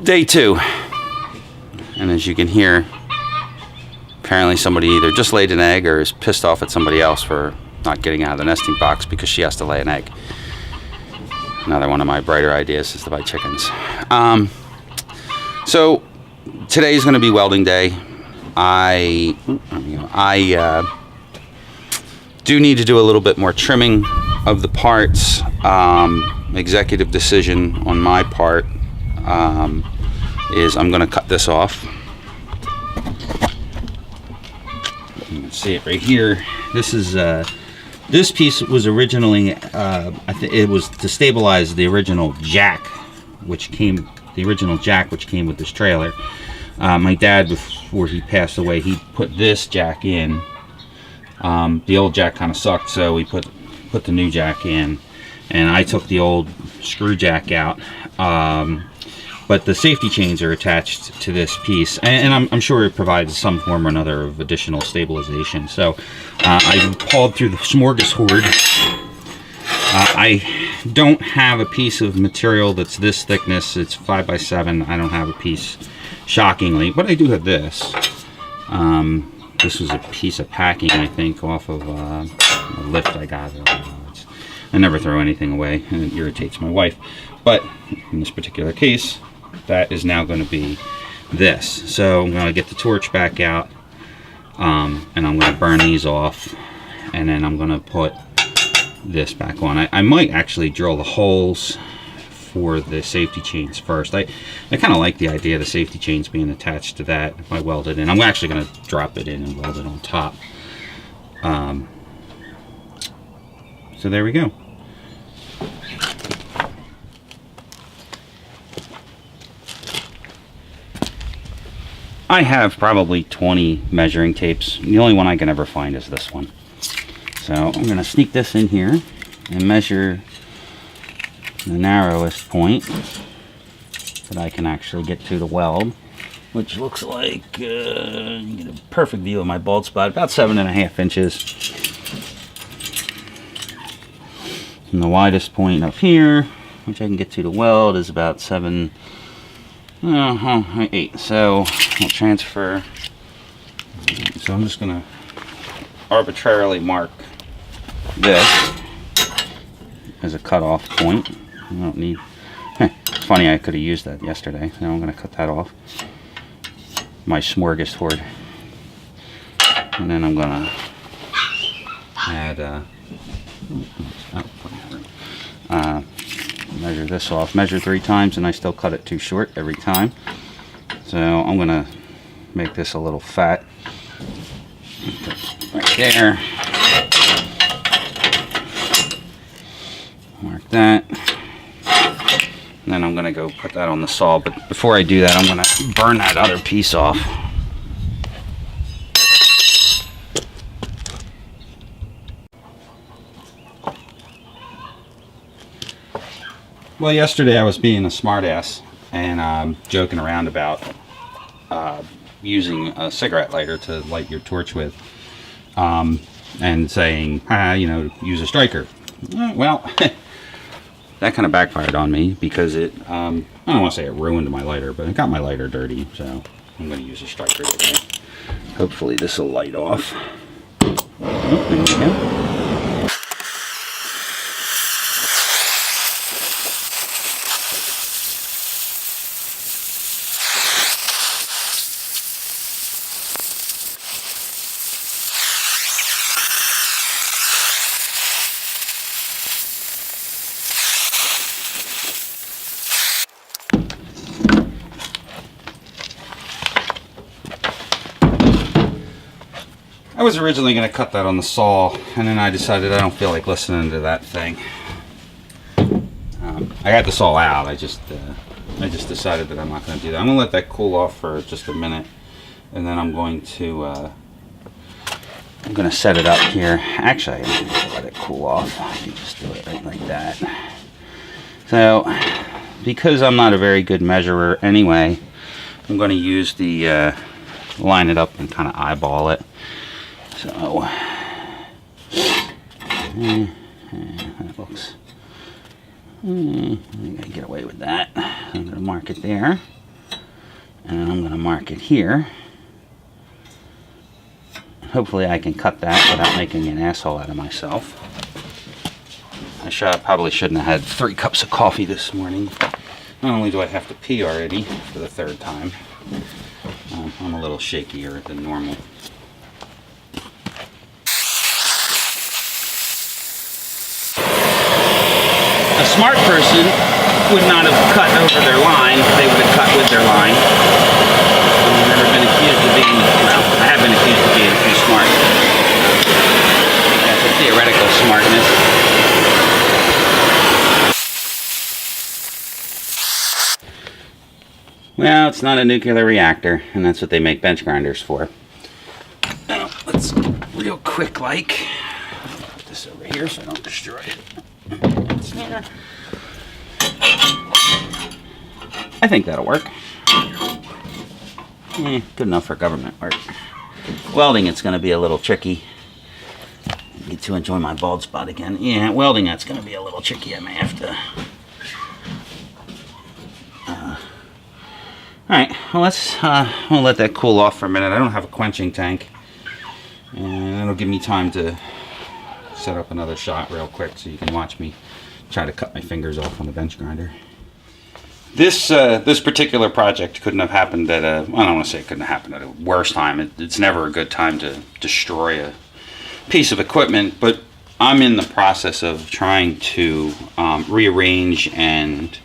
Day 2, and as you can hear, apparently somebody either just laid an egg or is pissed off at somebody else for not getting out of the nesting box because she has to lay an egg. Another one of my brighter ideas is to buy chickens. So today is going to be welding day. I do need to do a little bit more trimming of the parts. Executive decision on my part is I'm going to cut this off. You can see it right here. This is this piece was originally it was to stabilize the original jack, which came with this trailer. My dad, before he passed away, he put this jack in. The old jack kind of sucked, so we put the new jack in, and I took the old screw jack out. But the safety chains are attached to this piece, and I'm sure it provides some form or another of additional stabilization. So I hauled through the smorgasbord. I don't have a piece of material that's this thickness. It's 5x7. I don't have a piece, shockingly, but I do have this. This was a piece of packing, I think, off of a lift I got. I never throw anything away, and it irritates my wife. But in this particular case, that is now going to be this. So I'm going to get the torch back out, and I'm going to burn these off, and then I'm going to put this back on. I might actually drill the holes for the safety chains first. I kind of like the idea of the safety chains being attached to that if I weld it in. I'm actually going to drop it in and weld it on top. So there we go. I have probably 20 measuring tapes. The only one I can ever find is this one. So I'm going to sneak this in here and measure the narrowest point that I can actually get to the weld, which looks like you get a perfect view of my bald spot, about 7.5 inches. And the widest point up here, which I can get to the weld, is about 8. So I'll transfer. So I'm just going to arbitrarily mark this as a cutoff point. I don't need. It's funny, I could have used that yesterday. So I'm going to cut that off. My smorgasbord, and then I'm going to add. Measure this off. Measure 3 times, and I still cut it too short every time. So I'm going to make this a little fat right there. Mark that. And then I'm going to go put that on the saw. But before I do that, I'm going to burn that other piece off. Well, yesterday I was being a smartass and joking around about using a cigarette lighter to light your torch with, and saying, you know, use a striker. Well, that kind of backfired on me because it, I don't want to say it ruined my lighter, but it got my lighter dirty, so I'm going to use a striker today. Hopefully this will light off. Oh, there we go. I was originally going to cut that on the saw, and then I decided I don't feel like listening to that thing. I got the saw out. I just decided that I'm not going to do that. I'm going to let that cool off for just a minute, and then I'm going to set it up here. Actually, I don't need to let it cool off. I can just do it right like that. So, because I'm not a very good measurer anyway, I'm going to use the line it up and kind of eyeball it. So, that looks, I gotta get away with that. I'm gonna mark it there. And I'm going to mark it here. Hopefully I can cut that without making an asshole out of myself. I probably shouldn't have had 3 cups of coffee this morning. Not only do I have to pee already for the 3rd time, I'm a little shakier than normal. A smart person would not have cut over their line, they would have cut with their line. I've never been accused of being, well, I have been accused of being too smart. That's a theoretical smartness. Well, it's not a nuclear reactor, and that's what they make bench grinders for. Now, let's real quick put this over here so I don't destroy it. I think that'll work. Good enough for government work. Welding, it's going to be a little tricky. I get to enjoy my bald spot again. Yeah, welding, that's going to be a little tricky. I may have to... Alright, well I'll let that cool off for a minute. I don't have a quenching tank. And it'll give me time to set up another shot real quick so you can watch me try to cut my fingers off on the bench grinder. This particular project couldn't have happened at I don't want to say it couldn't have happened at a worse time. It's never a good time to destroy a piece of equipment, but I'm in the process of trying to rearrange and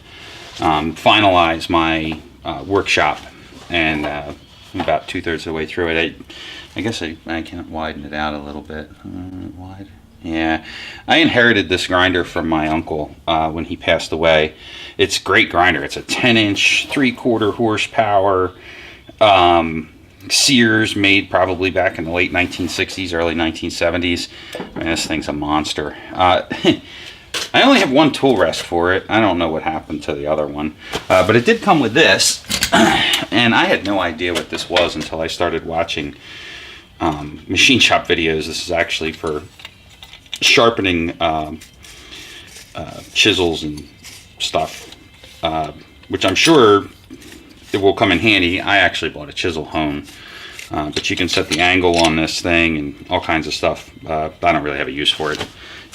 finalize my workshop, and I'm about 2/3 of the way through it. I guess I can widen it out a little bit. Wide. Yeah, I inherited this grinder from my uncle when he passed away. It's a great grinder. It's a 10-inch, 3/4 horsepower Sears, made probably back in the late 1960s, early 1970s. Man, this thing's a monster. I only have 1 tool rest for it. I don't know what happened to the other one. But it did come with this. And I had no idea what this was until I started watching machine shop videos. This is actually for sharpening chisels and stuff, which I'm sure it will come in handy. I actually bought a chisel hone. But you can set the angle on this thing and all kinds of stuff. I don't really have a use for it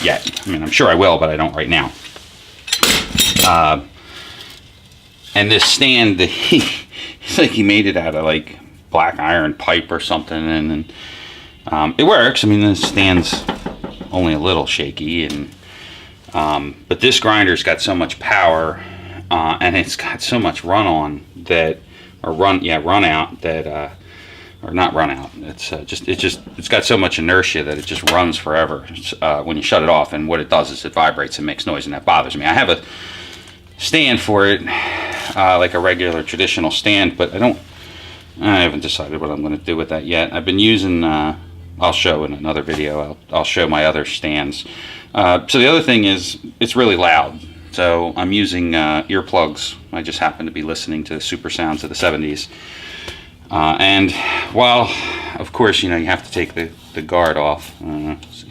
yet. I mean, I'm sure I will, but I don't right now. And this stand, it's like he made it out of like black iron pipe or something, and it works. I mean, this stand's only a little shaky, and but this grinder's got so much power, and it's got so much run out that. Or not run out. It's got so much inertia that it just runs forever when you shut it off. And what it does is it vibrates and makes noise, and that bothers me. I have a stand for it, like a regular traditional stand, but I haven't decided what I'm going to do with that yet. I've been using. I'll show in another video. I'll show my other stands. So the other thing is it's really loud. So I'm using earplugs. I just happen to be listening to super sounds of the 70s. And while, of course, you have to take the guard off. So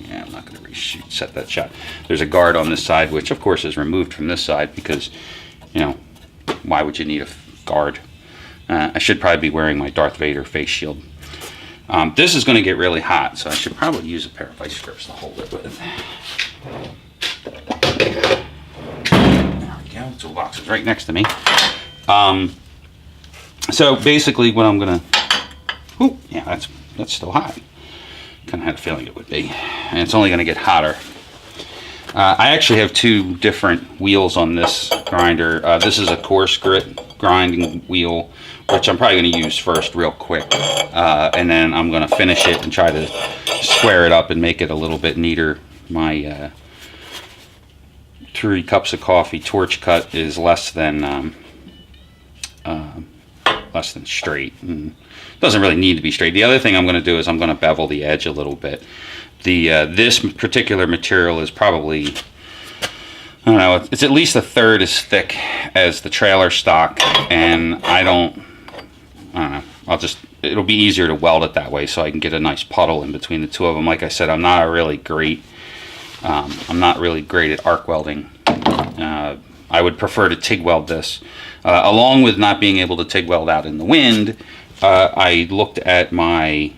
yeah, I'm not going to set that shot. There's a guard on this side, which of course is removed from this side because, why would you need a guard? I should probably be wearing my Darth Vader face shield. This is going to get really hot, so I should probably use a pair of vice grips to hold it with. There we go. Toolbox is right next to me. So basically what I'm going to... Ooh, yeah, that's still hot. Kind of had a feeling it would be. And it's only going to get hotter. I actually have 2 different wheels on this grinder. This is a coarse grit grinding wheel, which I'm probably going to use first real quick. And then I'm going to finish it and try to square it up and make it a little bit neater. My 3 cups of coffee torch cut is less than straight, and doesn't really need to be straight. The other thing I'm going to do is I'm going to bevel the edge a little bit. This particular material is probably, I don't know, it's at least 1/3 as thick as the trailer stock, and I don't know, it'll be easier to weld it that way so I can get a nice puddle in between the 2 of them. Like I said, I'm not really great at arc welding. I would prefer to TIG weld this. Along with not being able to TIG weld out in the wind, I looked at my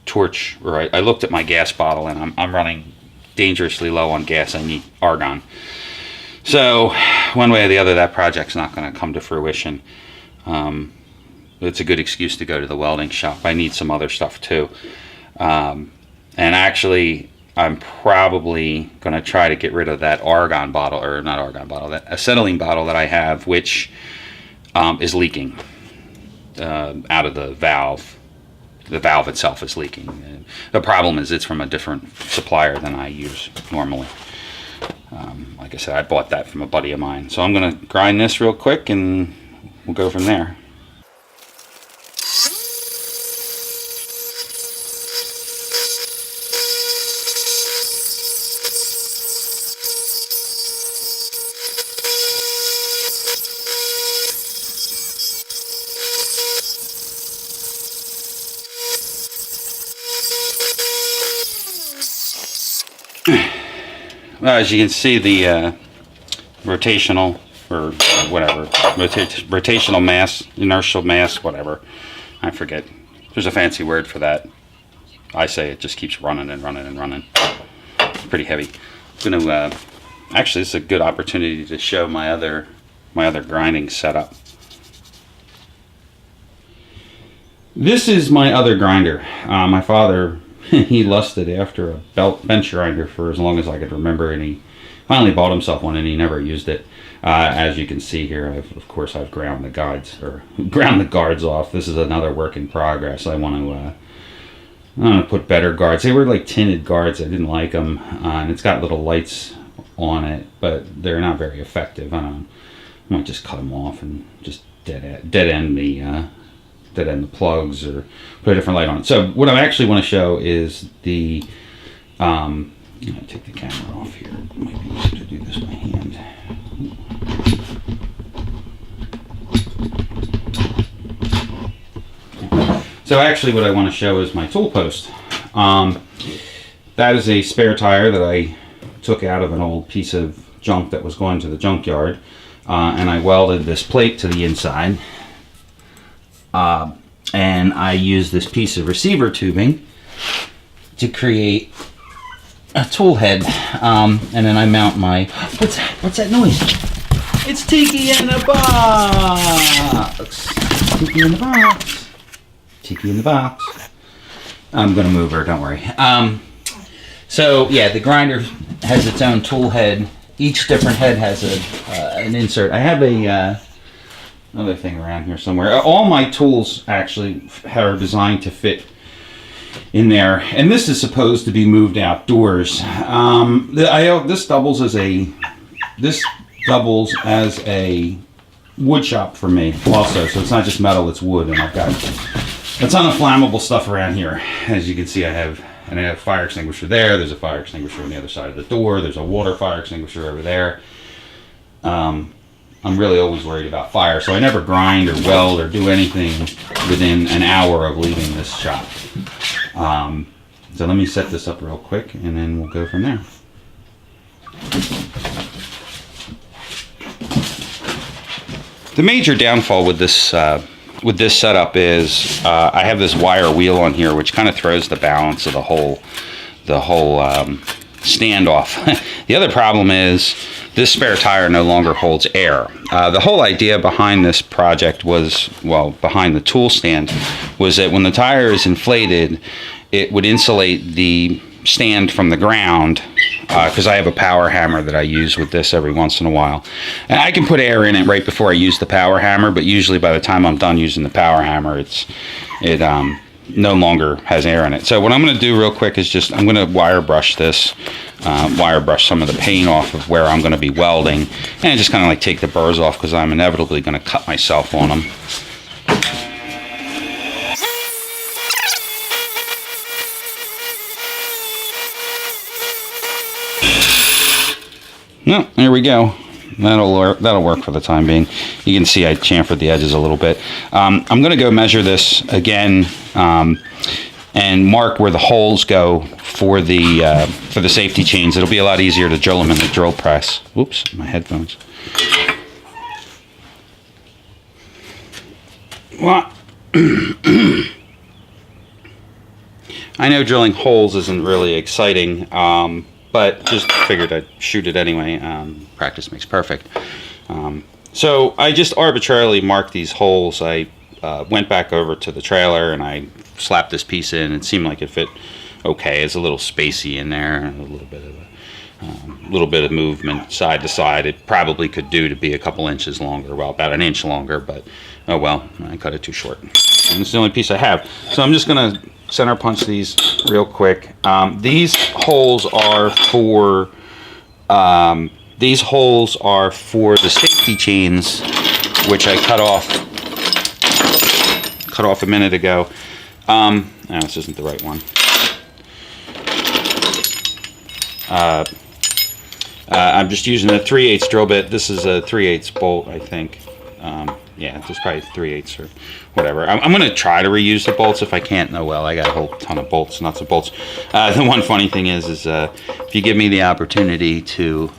torch, or I looked at my gas bottle, and I'm running dangerously low on gas. I need argon. So one way or the other, that project's not going to come to fruition. It's a good excuse to go to the welding shop. I need some other stuff too. And actually, I'm probably going to try to get rid of that argon bottle, or not argon bottle, that acetylene bottle that I have, which is leaking out of the valve. The valve itself is leaking. And the problem is it's from a different supplier than I use normally. Like I said, I bought that from a buddy of mine. So I'm going to grind this real quick and we'll go from there. As you can see, the rotational, or whatever, rotational mass, inertial mass, whatever, I forget. There's a fancy word for that. I say it just keeps running and running and running. It's pretty heavy. I'm gonna actually, this is a good opportunity to show my other grinding setup. This is my other grinder. My father, he lusted after a bench grinder for as long as I could remember, and he finally bought himself one, and he never used it. As you can see here, of course I've ground the guards off. This is another work in progress. I want to put better guards. They were like tinted guards. I didn't like them, and it's got little lights on it, but they're not very effective. I might just cut them off and just dead end the plugs, or put a different light on it. So what I actually want to show is the I'm going to take the camera off here. It might be easier to do this by hand. So actually what I want to show is my tool post. That is a spare tire that I took out of an old piece of junk that was going to the junkyard, and I welded this plate to the inside. And I use this piece of receiver tubing to create a tool head, and then I mount my, what's that noise? It's Tiki in the box! Tiki in the box! Tiki in the box. I'm gonna move her, don't worry. So yeah, the grinder has its own tool head. Each different head has an insert. I have another thing around here somewhere. All my tools actually are designed to fit in there, and this is supposed to be moved outdoors. This doubles as a wood shop for me also, so it's not just metal, it's wood, and I've got a ton of flammable stuff around here. As you can see, I have a fire extinguisher there. There's a fire extinguisher on the other side of the door. There's a water fire extinguisher over there. I'm really always worried about fire, so I never grind or weld or do anything within an hour of leaving this shop. So let me set this up real quick, and then we'll go from there. The major downfall with this setup is I have this wire wheel on here, which kind of throws the balance of the whole standoff. The other problem is this spare tire no longer holds air. The whole idea behind this project was, well, behind the tool stand, was that when the tire is inflated, it would insulate the stand from the ground, because I have a power hammer that I use with this every once in a while. And I can put air in it right before I use the power hammer, but usually by the time I'm done using the power hammer, it no longer has air in it. So what I'm going to do real quick is I'm going to wire brush this, wire brush some of the paint off of where I'm going to be welding, and just kind of like take the burrs off, because I'm inevitably going to cut myself on them. No, there we go. That'll work for the time being. You can see I chamfered the edges a little bit. I'm going to go measure this again and mark where the holes go for the safety chains. It'll be a lot easier to drill them in the drill press. Oops, my headphones. Well, I know drilling holes isn't really exciting, but just figured I'd shoot it anyway. Practice makes perfect. So I just arbitrarily marked these holes. I went back over to the trailer and I slapped this piece in. It seemed like it fit okay. It's a little spacey in there, a little bit of movement side to side. It probably could do to be a couple inches longer, well, about an inch longer, but oh well, I cut it too short. And it's the only piece I have. So I'm just gonna center punch these real quick. These holes are for the safety chains, which I cut off a minute ago. No, this isn't the right one. I'm just using a 3/8 drill bit. This is a 3/8 bolt, I think. Yeah, just probably 3/8 or whatever. I'm going to try to reuse the bolts. If I can't, oh well, I got a whole ton of bolts, nuts and bolts. The one funny thing is if you give me the opportunity to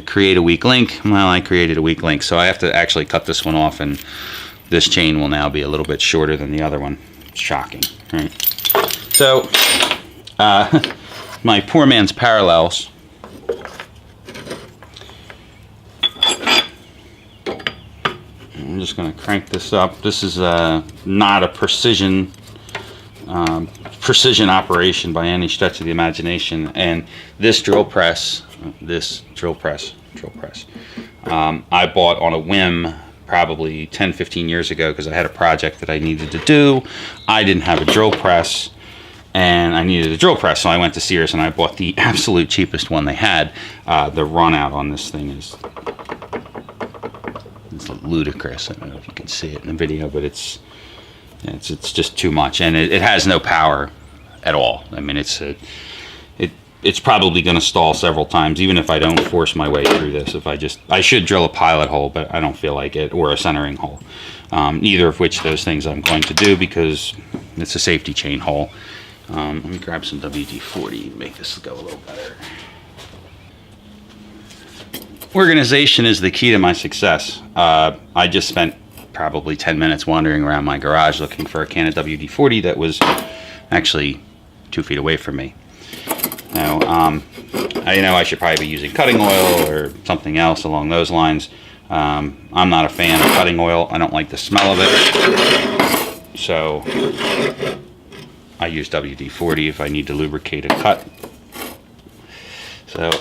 create a weak link, well, I created a weak link, so I have to actually cut this one off, and this chain will now be a little bit shorter than the other one. Shocking, right? So, my poor man's parallels. I'm just going to crank this up. This is not a precision operation by any stretch of the imagination. And this drill press, I bought on a whim probably 10-15 years ago because I had a project that I needed to do. I didn't have a drill press, and I needed a drill press, so I went to Sears and I bought the absolute cheapest one they had. The run out on this thing is ludicrous. I don't know if you can see it in the video, but it's just too much, and it has no power at all. I mean, it's probably going to stall several times, even if I don't force my way through this. I should drill a pilot hole, but I don't feel like it, or a centering hole. Neither of which those things I'm going to do because it's a safety chain hole. Let me grab some WD-40 and make this go a little better. Organization is the key to my success. I just spent probably 10 minutes wandering around my garage looking for a can of WD-40 that was actually 2 feet away from me. Now, I should probably be using cutting oil or something else along those lines. I'm not a fan of cutting oil. I don't like the smell of it. So I use WD-40 if I need to lubricate a cut. So,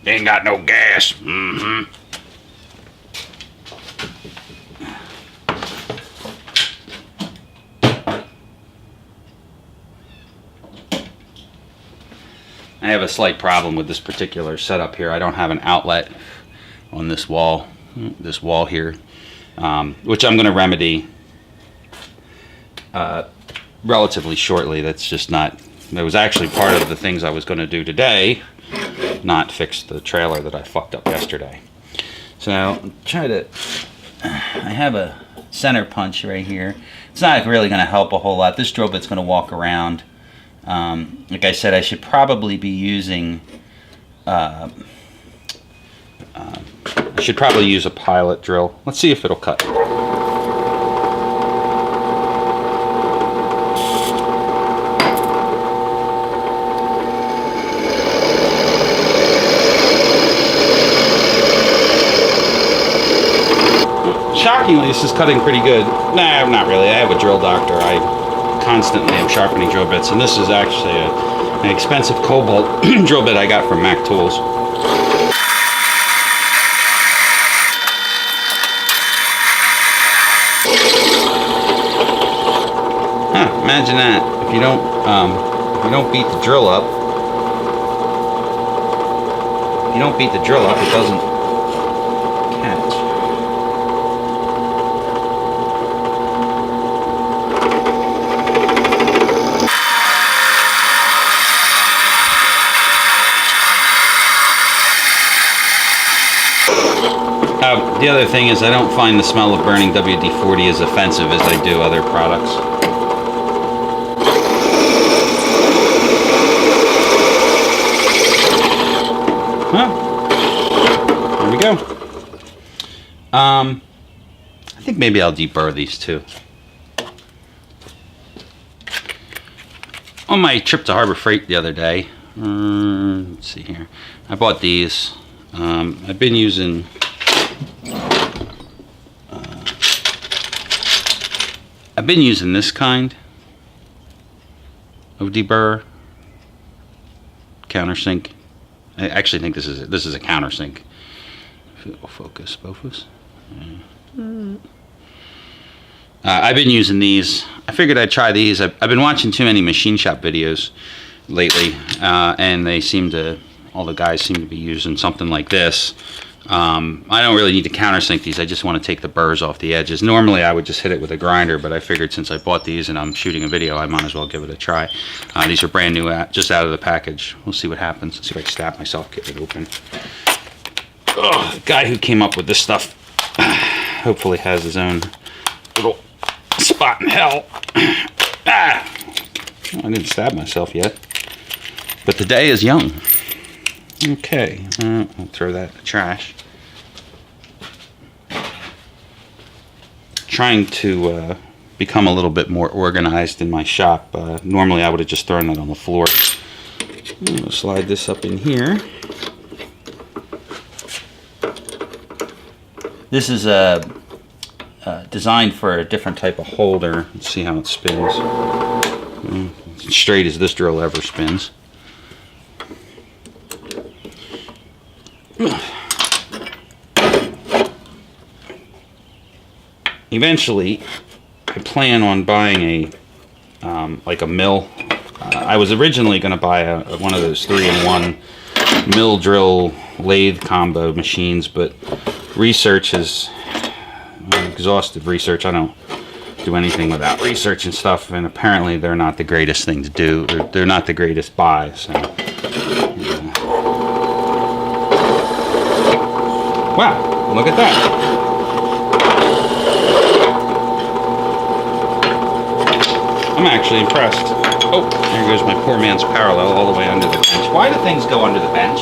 ain't got no gas. I have a slight problem with this particular setup here. I don't have an outlet on this wall here, which I'm going to remedy relatively shortly. That's just not. That was actually part of the things I was going to do today, not fix the trailer that I fucked up yesterday. So I have a center punch right here. It's not really going to help a whole lot. This drill bit's going to walk around. Like I said, I should probably be using, I should probably use a pilot drill. Let's see if it'll cut. Shockingly, this is cutting pretty good. Nah, not really. I have a drill doctor. I constantly am sharpening drill bits, and this is actually an expensive Cobalt drill bit I got from Mac Tools. Imagine that. If you don't beat the drill up, it doesn't catch. The other thing is I don't find the smell of burning WD-40 as offensive as I do other products. Huh? go. I think maybe I'll deburr these too. On my trip to Harbor Freight the other day, let's see here, I bought these. I've been using this kind of deburr countersink. I actually think this is a countersink. Focus. I've been using these. I figured I'd try these. I've been watching too many machine shop videos lately, and all the guys seem to be using something like this. I don't really need to countersink these. I just want to take the burrs off the edges. Normally I would just hit it with a grinder, but I figured since I bought these and I'm shooting a video, I might as well give it a try. These are brand new, just out of the package. We'll see what happens. Let's see if I can stab myself, get it open. Oh, the guy who came up with this stuff hopefully has his own little spot in hell. I didn't stab myself yet, but the day is young. Okay, I'll throw that in the trash. Trying to become a little bit more organized in my shop. Normally I would have just thrown that on the floor. I'm going to slide this up in here. This is designed for a different type of holder. Let's see how it spins. As straight as this drill ever spins. Eventually, I plan on buying like a mill. I was originally going to buy one of those 3-in-1 mill drill lathe combo machines, but research is exhaustive research. I don't do anything without research and stuff, and apparently they're not the greatest thing to do. They're not the greatest buy. So, wow, look at that. I'm actually impressed. Oh, there goes my poor man's parallel all the way under the bench. Why do things go under the bench?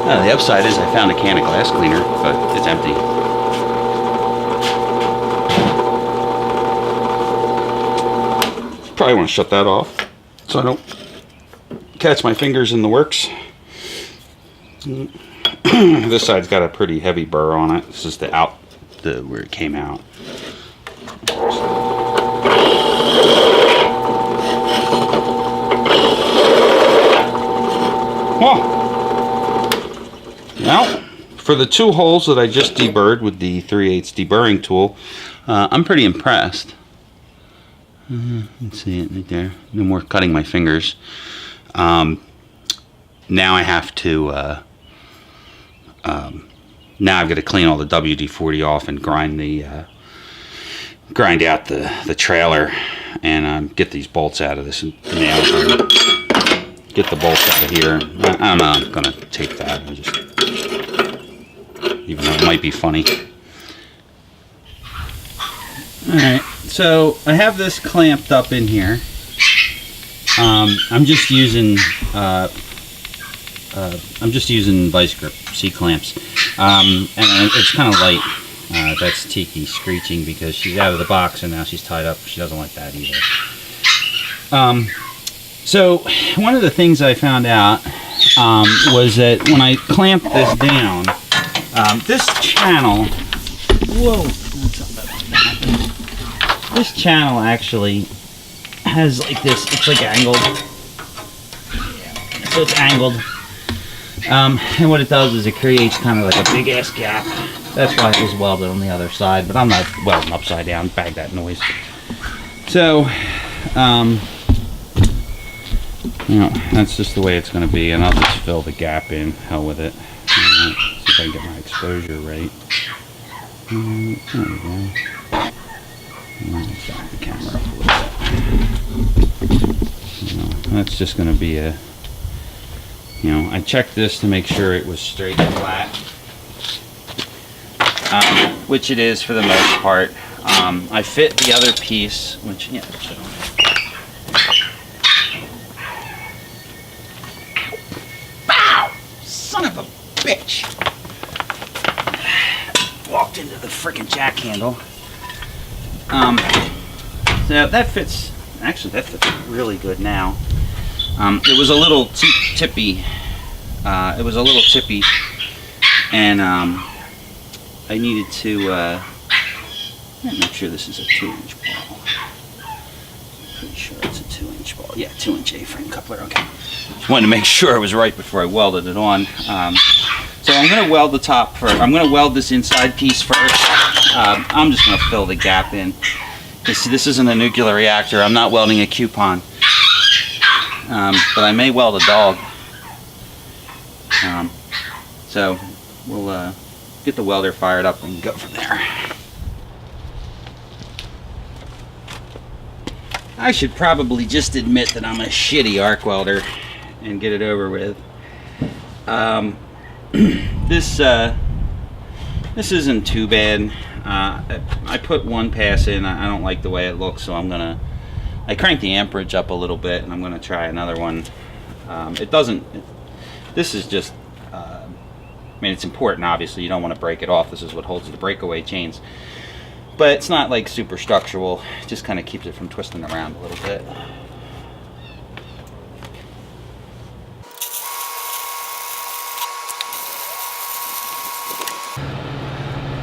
Oh, the upside is I found a can of glass cleaner, but it's empty. Probably want to shut that off so I don't catch my fingers in the works. This side's got a pretty heavy burr on it. This is where it came out. Well, for the 2 holes that I just deburred with the 3/8 deburring tool, I'm pretty impressed. Let's see it right there. No more cutting my fingers. Now I have to. Now I've got to clean all the WD-40 off and grind out the trailer and get these bolts out of this and nail them. Get the bolts out of here. I'm not gonna tape that. Even though it might be funny. Alright, so I have this clamped up in here. I'm just using vice grip C-clamps, and it's kind of light. That's Tiki screeching because she's out of the box and now she's tied up. She doesn't like that either. So one of the things I found out was that when I clamped this down, this channel, this channel actually has like this, it's like angled, so it's angled, and what it does is it creates kind of like a big ass gap. That's why it was welded on the other side, but I'm not welding upside down, bag that noise. So, you know, that's just the way it's going to be, and I'll just fill the gap in, hell with it. See if I can get my exposure right. There we go. Back the camera up a little bit. That's just going to be a, you know, I checked this to make sure it was straight and flat, which it is for the most part. I fit the other piece, which, yeah, so. Bow! Son of a bitch! Walked into the frickin' jack handle. So that fits, actually that fits really good now. It was a little tippy. It was a little tippy, and I needed to make sure this is a 2-inch ball. Pretty sure it's a 2-inch ball. Yeah, 2-inch A-frame coupler. Okay. Just wanted to make sure it was right before I welded it on. So I'm going to weld the top first. I'm going to weld this inside piece first. I'm just going to fill the gap in. This isn't a nuclear reactor. I'm not welding a coupon. But I may weld a dog. So we'll get the welder fired up and go from there. I should probably just admit that I'm a shitty arc welder and get it over with. This isn't too bad. I put one pass in. I don't like the way it looks, so I cranked the amperage up a little bit, and I'm gonna try another one. This is just, I mean, it's important, obviously. You don't want to break it off. This is what holds the breakaway chains. But it's not like super structural. It just kind of keeps it from twisting around a little bit.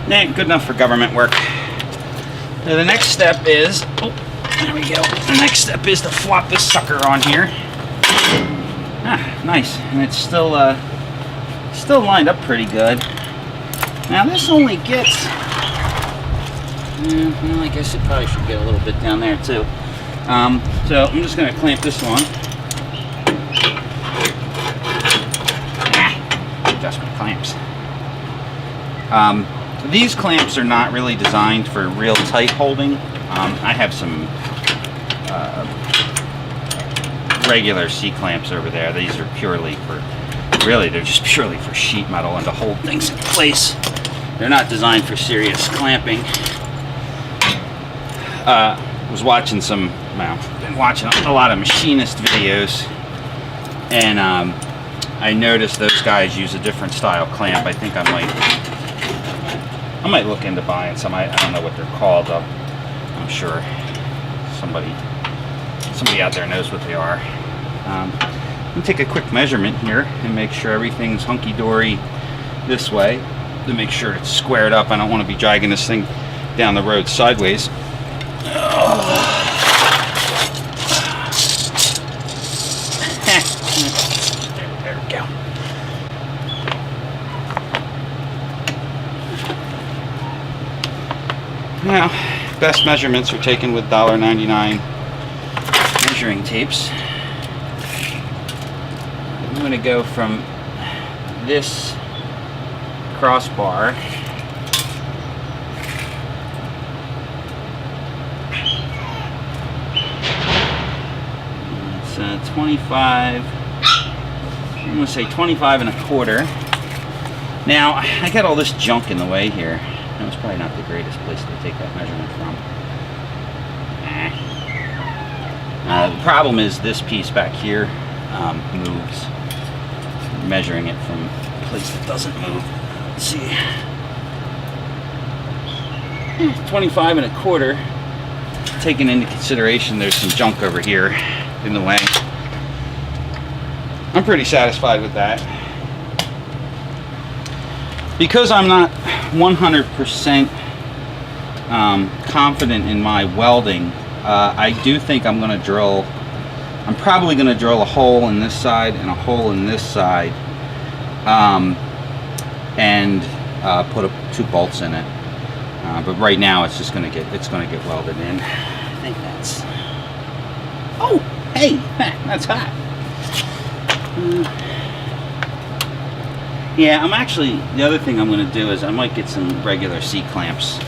Nah, good enough for government work. Now the next step is, oh, there we go. The next step is to flop this sucker on here. Ah, nice, and it's still lined up pretty good. Now this only gets, well, I guess it probably should get a little bit down there too. So I'm just going to clamp this on. Adjustment clamps. These clamps are not really designed for real tight holding. I have some regular C-clamps over there. These are purely for, really, they're just purely for sheet metal and to hold things in place. They're not designed for serious clamping. Was watching been watching a lot of machinist videos, and I noticed those guys use a different style clamp. I think I might look into buying some. I don't know what they're called though. I'm sure somebody out there knows what they are. I'm gonna take a quick measurement here and make sure everything's hunky-dory this way to make sure it's squared up. I don't want to be dragging this thing down the road sideways. There we go. Now, best measurements are taken with $1.99 measuring tapes. I'm going to go from this crossbar it's 25, I'm going to say 25 1/4. Now, I got all this junk in the way here. That was probably not the greatest place to take that measurement from. The problem is this piece back here moves. Measuring it from a place that doesn't move. Let's see. 25 1/4. Taking into consideration there's some junk over here in the way. I'm pretty satisfied with that. Because I'm not 100% confident in my welding, I do think I'm probably going to drill a hole in this side and a hole in this side, and put 2 bolts in it. But right now it's just going to get welded in. I think that's. Oh, hey, that's hot. Yeah, I'm actually, the other thing I'm going to do is I might get some regular C-clamps.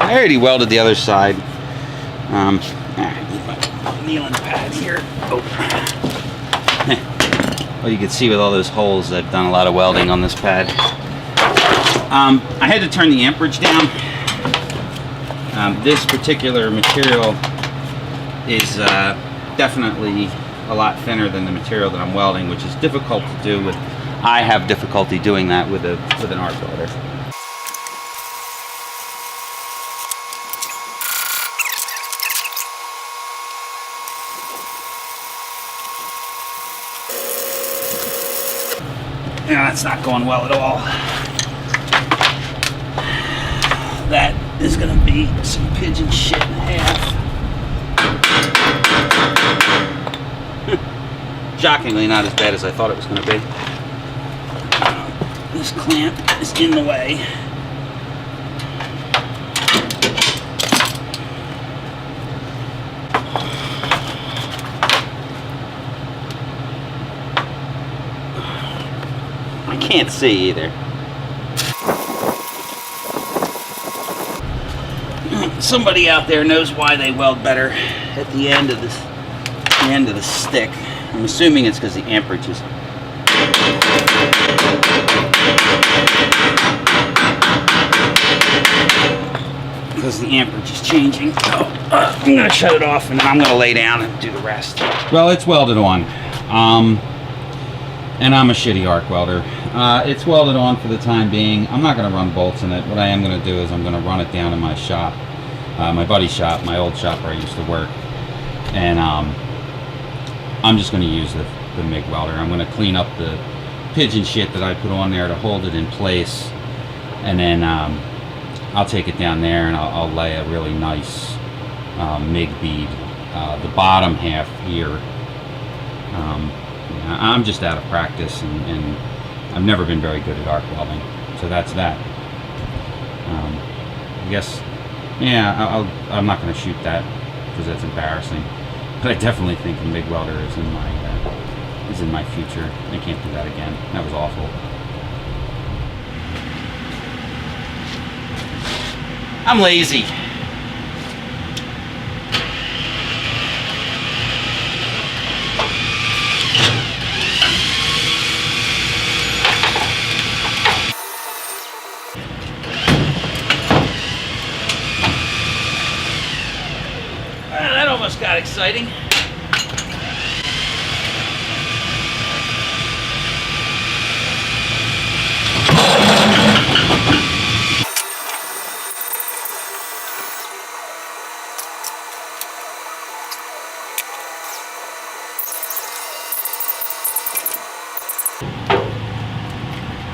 I already welded the other side. Kneeling pad here. Oh. Well, you can see with all those holes, I've done a lot of welding on this pad. I had to turn the amperage down. This particular material is definitely a lot thinner than the material that I'm welding, which is difficult to do with. I have difficulty doing that with an arc welder. Yeah, that's not going well at all. That is gonna be some pigeon shit and a half. Shockingly not as bad as I thought it was gonna be. This clamp is in the way. I can't see either. Somebody out there knows why they weld better at the end of this, the end of the stick. I'm assuming it's because the amperage is. Because the amperage is changing. So I'm gonna shut it off and then I'm gonna lay down and do the rest. Well, it's welded on. And I'm a shitty arc welder. It's welded on for the time being. I'm not going to run bolts in it. What I am going to do is I'm going to run it down in my shop, my buddy's shop, my old shop where I used to work. And I'm just going to use the MIG welder. I'm going to clean up the pigeon shit that I put on there to hold it in place. And then I'll take it down there and I'll lay a really nice MIG bead. The bottom half here. I'm just out of practice and I've never been very good at arc welding, so that's that. I guess, yeah, I'm not going to shoot that because that's embarrassing, but I definitely think a MIG welder is in my future. I can't do that again. That was awful. I'm lazy. That almost got exciting.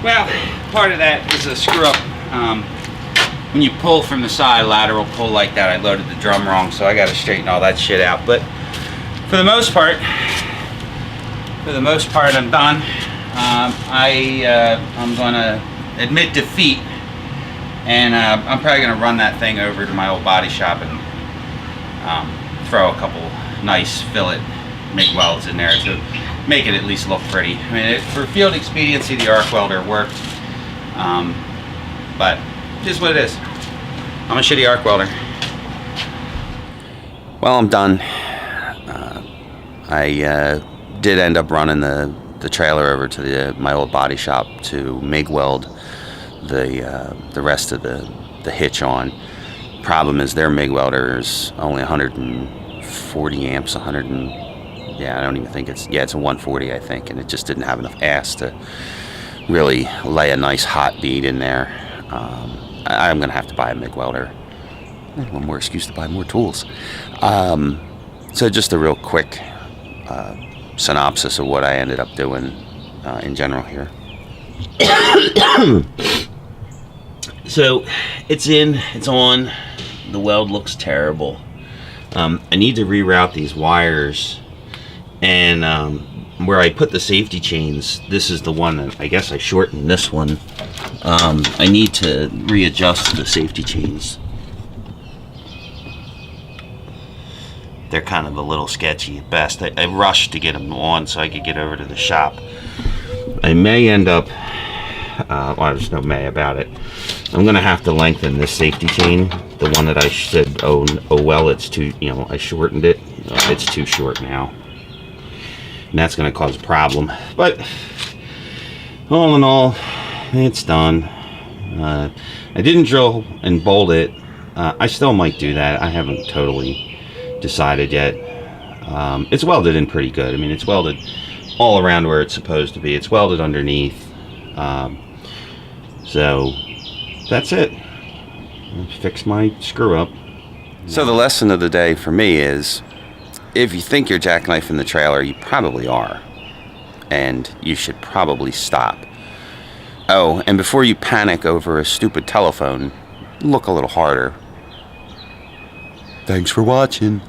Well, part of that is a screw up. When you pull from the side, lateral pull like that, I loaded the drum wrong, so I got to straighten all that shit out. But for the most part, I'm done. I'm going to admit defeat, and I'm probably going to run that thing over to my old body shop and throw a couple nice fillet MIG welds in there to make it at least look pretty. I mean, for field expediency, the arc welder worked, but just what it is. I'm a shitty arc welder. Well, I'm done. I did end up running the trailer over to my old body shop to MIG weld the rest of the hitch on. Problem is their MIG welder is only 140 amps, yeah, I don't even think it's a 140, I think, and it just didn't have enough ass to really lay a nice hot bead in there. I'm gonna have to buy a MIG welder. One more excuse to buy more tools. So just a real quick synopsis of what I ended up doing in general here. So it's on. The weld looks terrible. I need to reroute these wires, and where I put the safety chains, this is the one that I guess I shortened this one. I need to readjust the safety chains. They're kind of a little sketchy at best. I rushed to get them on so I could get over to the shop. I may end up, well, there's no may about it. I'm gonna have to lengthen this safety chain. The one that I said, oh well, it's too, I shortened it. It's too short now. and that's going to cause a problem. But all in all, it's done. I didn't drill and bolt it. I still might do that. I haven't totally decided yet. It's welded in pretty good. I mean, it's welded all around where it's supposed to be. It's welded underneath. So that's it. Fix my screw up. So the lesson of the day for me is, if you think you're jackknifing the trailer, you probably are. And you should probably stop. Oh, and before you panic over a stupid telephone, look a little harder. Thanks for watching.